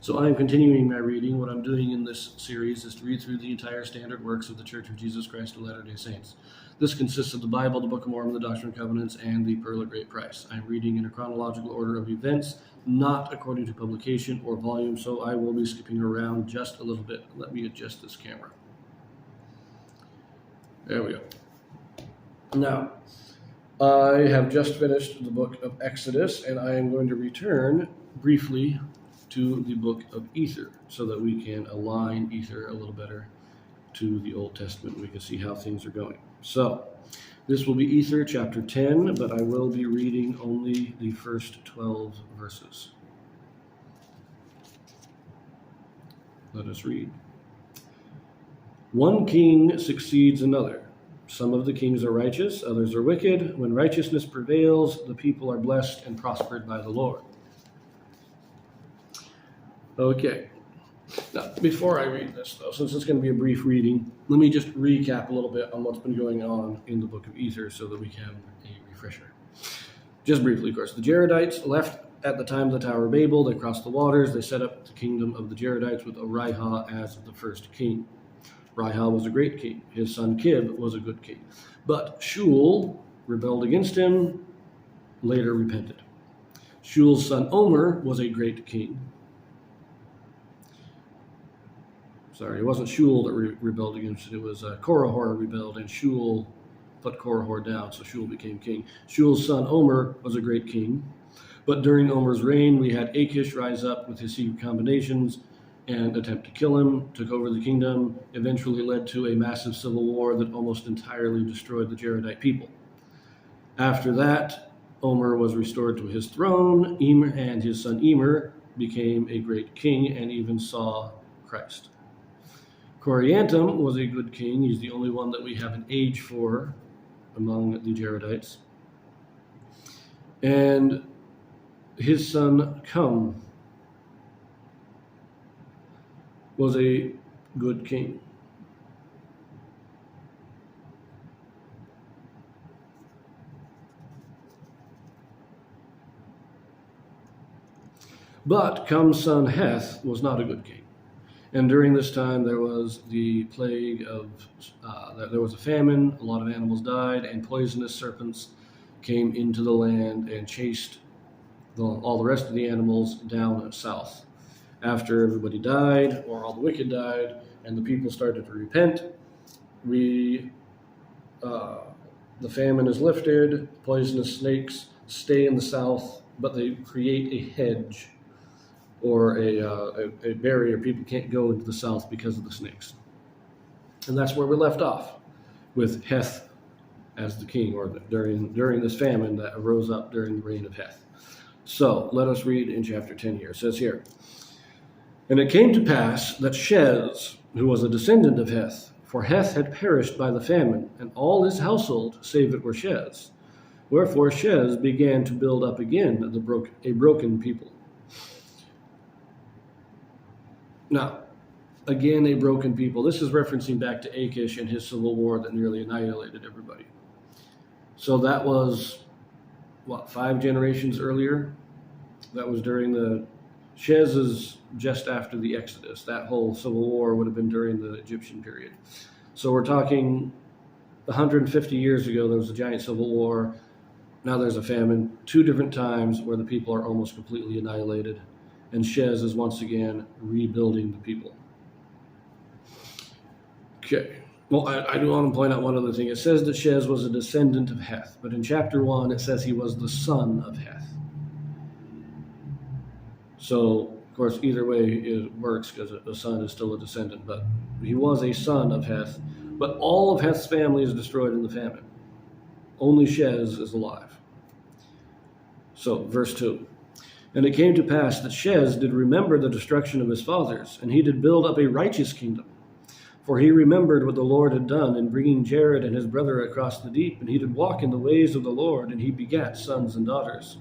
So I am continuing my reading. What I'm doing in this series is to read through the entire standard works of the Church of Jesus Christ of Latter-day Saints. This consists of the Bible, the Book of Mormon, the Doctrine and Covenants, and the Pearl of Great Price. I'm reading in a chronological order of events, not according to publication or volume, so I will be skipping around just a little bit. Let me adjust this camera. There we go. Now, I have just finished the book of Exodus, and I am going to return briefly to the book of Ether so that we can align Ether a little better to the Old Testament. We can see how things are going. So, this will be Ether chapter 10, but I will be reading only the first 12 verses. Let us read. One king succeeds another. Some of the kings are righteous, others are wicked. When righteousness prevails, the people are blessed and prospered by the Lord. Okay. Now, before I read this, though, since it's going to be a brief reading, let me just recap a little bit on what's been going on in the book of Ether so that we can have a refresher. Just briefly, of course, the Jaredites left at the time of the Tower of Babel. They crossed the waters. They set up the kingdom of the Jaredites with Oriha as the first king. Oriha was a great king. His son Kib was a good king. But Shul rebelled against him, later repented. Shul's son Omer was a great king. Sorry, it wasn't Shul that rebelled against it. It was Korihor rebelled, and Shul put Korihor down, so Shul became king. Shul's son Omer was a great king. But during Omer's reign, we had Akish rise up with his secret combinations and attempt to kill him, took over the kingdom, eventually led to a massive civil war that almost entirely destroyed the Jaredite people. After that, Omer was restored to his throne. Emer and his son Emer became a great king and even saw Christ. Morianton was a good king. He's the only one that we have an age for among the Jaredites. And his son Cum was a good king. But Cum's son Heth was not a good king. And during this time, there was the plague of, there was a famine, a lot of animals died, and poisonous serpents came into the land and chased all the rest of the animals down south. After everybody died, or all the wicked died, and the people started to repent, the famine is lifted, poisonous snakes stay in the south, but they create a hedge or a barrier. People can't go into the south because of the snakes. And that's where we left off, with Heth as the king, or during this famine that arose up during the reign of Heth. So let us read in chapter 10 here. It says here, "And it came to pass that Shez, who was a descendant of Heth, for Heth had perished by the famine, and all his household, save it were Shez. Wherefore Shez began to build up again a broken people." Now, again, a broken people. This is referencing back to Akish and his civil war that nearly annihilated everybody. So that was, 5 generations earlier? That was during the Shez is just after the Exodus. That whole civil war would have been during the Egyptian period. So we're talking 150 years ago, there was a giant civil war. Now there's a famine. 2 different times where the people are almost completely annihilated. And Shez is once again rebuilding the people. Okay. Well, I do want to point out one other thing. It says that Shez was a descendant of Heth, but in chapter 1, it says he was the son of Heth. So, of course, either way it works because a son is still a descendant, but he was a son of Heth. But all of Heth's family is destroyed in the famine. Only Shez is alive. So, verse 2. "And it came to pass that Shez did remember the destruction of his fathers, and he did build up a righteous kingdom. For he remembered what the Lord had done in bringing Jared and his brother across the deep, and he did walk in the ways of the Lord, and he begat sons and daughters.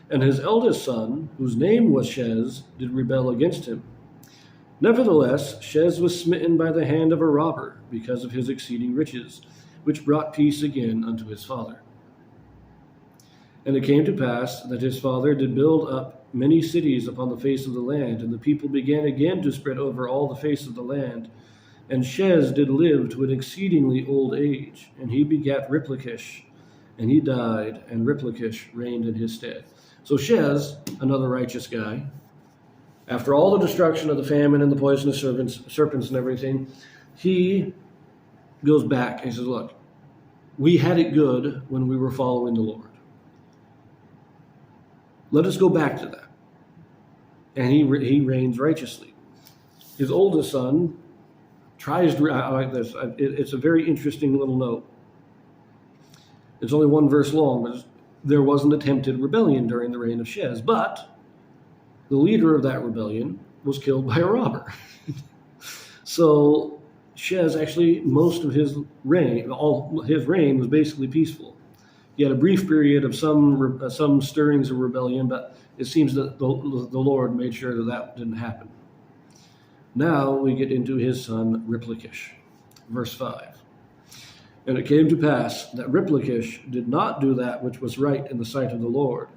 And his eldest son, whose name was Shez, did rebel against him. Nevertheless, Shez was smitten by the hand of a robber, because of his exceeding riches, which brought peace again unto his father. And it came to pass that his father did build up many cities upon the face of the land, and the people began again to spread over all the face of the land. And Shez did live to an exceedingly old age, and he begat Riplakish, and he died, and Riplakish reigned in his stead. So Shez, another righteous guy, after all the destruction of the famine and the poisonous serpents and everything, he goes back and he says, look, we had it good when we were following the Lord. Let us go back to that. And he reigns righteously. His oldest son tries to, I like this, it's a very interesting little note. It's only one verse long, but there was an attempted rebellion during the reign of Shez, but the leader of that rebellion was killed by a robber. So Shez, actually, most of his reign, all his reign was basically peaceful. He had a brief period of some stirrings of rebellion, but it seems that the Lord made sure that that didn't happen. Now we get into his son Riplakish. Verse 5. And it came to pass that Riplakish did not do that which was right in the sight of the Lord,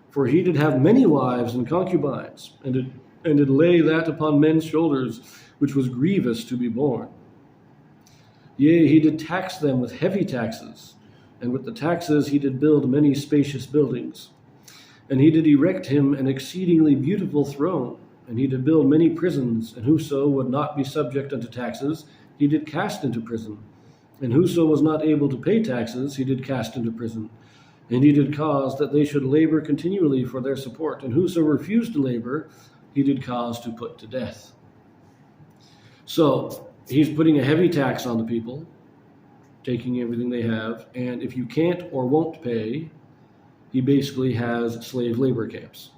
for he did have many wives and concubines, and did lay that upon men's shoulders which was grievous to be borne. Yea, he did tax them with heavy taxes, and with the taxes he did build many spacious buildings. And he did erect him an exceedingly beautiful throne, and he did build many prisons, and whoso would not be subject unto taxes, he did cast into prison. And whoso was not able to pay taxes, he did cast into prison. And he did cause that they should labor continually for their support. And whoso refused to labor, he did cause to put to death. So he's putting a heavy tax on the people, taking everything they have. And if you can't or won't pay, he basically has slave labor camps.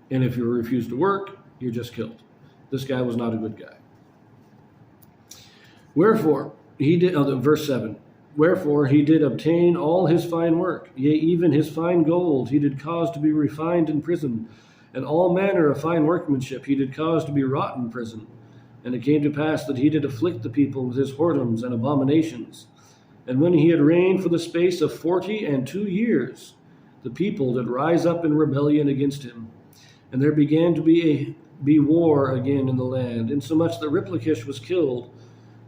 And if you refuse to work, you're just killed. This guy was not a good guy. Wherefore, he did, verse 7, wherefore he did obtain all his fine work, yea, even his fine gold he did cause to be refined in prison, and all manner of fine workmanship he did cause to be wrought in prison. And it came to pass that he did afflict the people with his whoredoms and abominations. And when he had reigned for the space of 42 years, the people did rise up in rebellion against him. And there began to be war again in the land, insomuch that Riplakish was killed,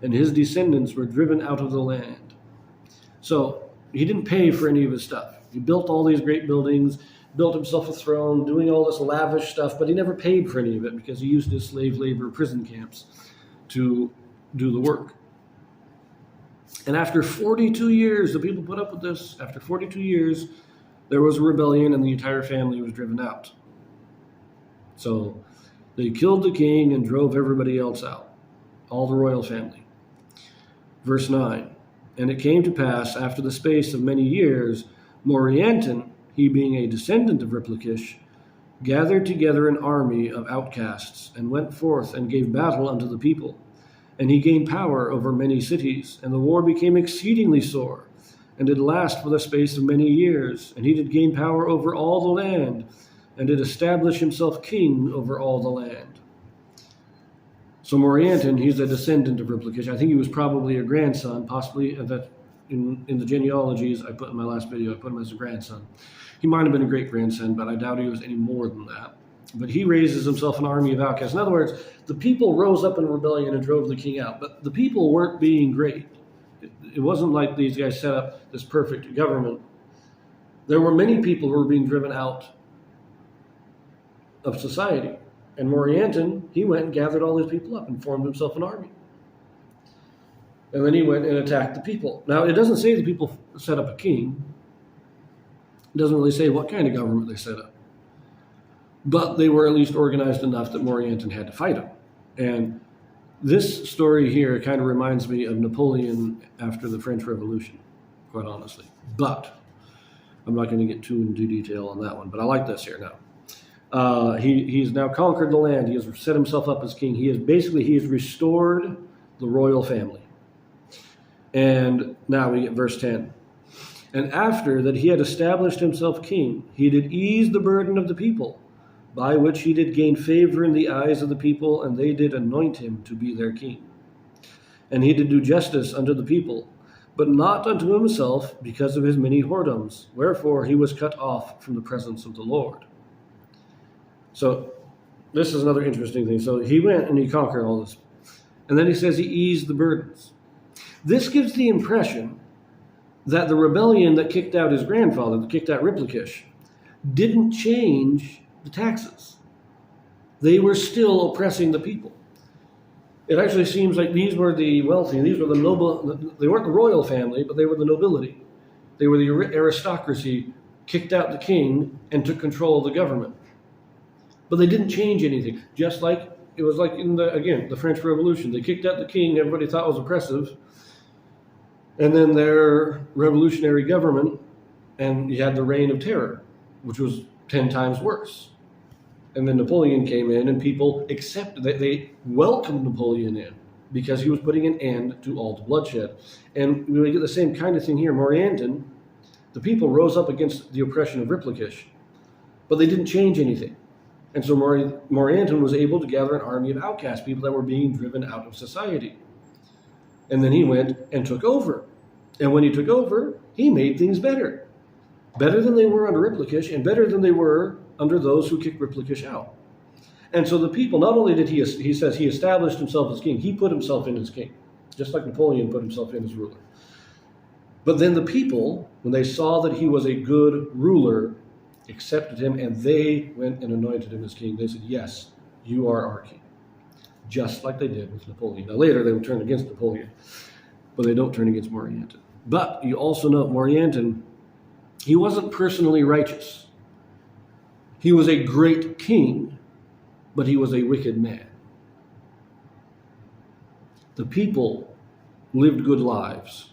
and his descendants were driven out of the land. So he didn't pay for any of his stuff. He built all these great buildings, built himself a throne, doing all this lavish stuff, but he never paid for any of it because he used his slave labor prison camps to do the work. And after 42 years, the people put up with this. After 42 years, there was a rebellion and the entire family was driven out. So they killed the king and drove everybody else out, all the royal family. Verse 9, and it came to pass after the space of many years, Morianton, he being a descendant of Riplakish, gathered together an army of outcasts, and went forth and gave battle unto the people. And he gained power over many cities, and the war became exceedingly sore, and did last for the space of many years. And he did gain power over all the land, and did establish himself king over all the land. So Morianton, he's a descendant of Riplakish. I think he was probably a grandson, possibly that in the genealogies I put in my last video, I put him as a grandson. He might have been a great-grandson, but I doubt he was any more than that. But he raises himself an army of outcasts. In other words, the people rose up in rebellion and drove the king out, but the people weren't being great. It wasn't like these guys set up this perfect government. There were many people who were being driven out of society. And Morianton, he went and gathered all these people up and formed himself an army. And then he went and attacked the people. Now, it doesn't say the people set up a king. It doesn't really say what kind of government they set up. But they were at least organized enough that Morianton had to fight them. And this story here kind of reminds me of Napoleon after the French Revolution, quite honestly. But I'm not going to get too into detail on that one. But I like this here now. He's now conquered the land. He has set himself up as king. He has restored the royal family. And now we get verse 10. And after that he had established himself king, he did ease the burden of the people, by which he did gain favor in the eyes of the people, and they did anoint him to be their king. And he did do justice unto the people, but not unto himself because of his many whoredoms. Wherefore he was cut off from the presence of the Lord. So this is another interesting thing. So he went and he conquered all this. And then he says he eased the burdens. This gives the impression that the rebellion that kicked out his grandfather, that kicked out Riplakish, didn't change the taxes. They were still oppressing the people. It actually seems like these were the wealthy, these were the noble, they weren't the royal family, but they were the nobility. They were the aristocracy, kicked out the king and took control of the government. But they didn't change anything. Just like it was like in the French Revolution. They kicked out the king, everybody thought was oppressive. And then their revolutionary government, and you had the Reign of Terror, which was 10 times worse. And then Napoleon came in, and people accepted that. They welcomed Napoleon in because he was putting an end to all the bloodshed. And we get the same kind of thing here. Morianton, the people rose up against the oppression of Riplakish, but they didn't change anything. And so Morianton was able to gather an army of outcast people that were being driven out of society. And then he went and took over. And when he took over, he made things better. Better than they were under Riplakish, and better than they were under those who kicked Riplakish out. And so the people, not only did he says he established himself as king, he put himself in as king, just like Napoleon put himself in as ruler. But then the people, when they saw that he was a good ruler, accepted him, and they went and anointed him as king. They said, yes, you are our king. Just like they did with Napoleon. Now later they would turn against Napoleon, but they don't turn against Morianton. But you also know Morianton, he wasn't personally righteous. He was a great king, but he was a wicked man. The people lived good lives.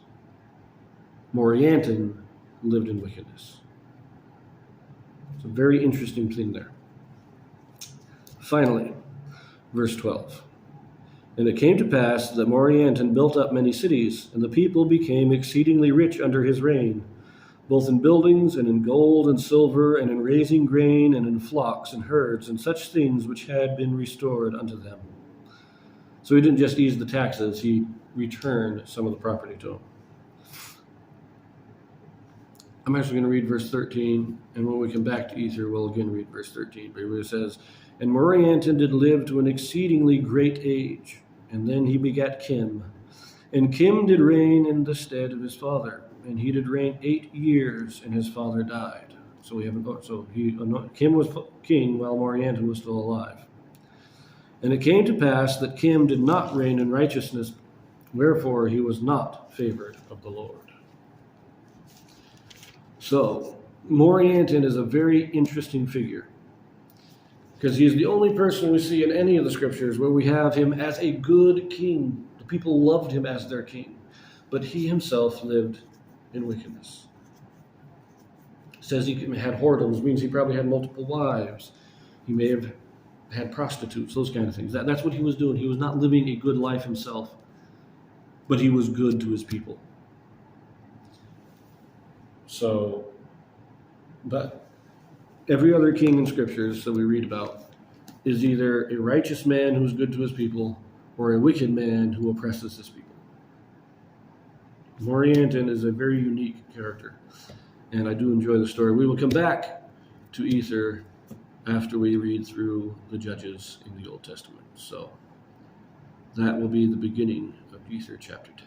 Morianton lived in wickedness. It's a very interesting thing there. Finally, verse 12. And it came to pass that Morianton built up many cities, and the people became exceedingly rich under his reign, both in buildings and in gold and silver, and in raising grain, and in flocks and herds, and such things which had been restored unto them. So he didn't just ease the taxes, he returned some of the property to them. I'm actually going to read verse 13, and when we come back to Ether, we'll again read verse 13. But it says, And Morianton did live to an exceedingly great age, and then he begat Kim. And Kim did reign in the stead of his father, and he did reign 8 years, and his father died. So Kim was king while Morianton was still alive. And it came to pass that Kim did not reign in righteousness, wherefore he was not favored of the Lord. So, Morianton is a very interesting figure, because he is the only person we see in any of the scriptures where we have him as a good king. The people loved him as their king, but he himself lived in wickedness. It says he had whoredoms, means he probably had multiple wives. He may have had prostitutes, those kind of things. That's what he was doing. He was not living a good life himself, but he was good to his people. So, but every other king in scriptures that we read about is either a righteous man who's good to his people or a wicked man who oppresses his people. Morianton is a very unique character, and I do enjoy the story. We will come back to Ether after we read through the Judges in the Old Testament. So that will be the beginning of Ether chapter 10.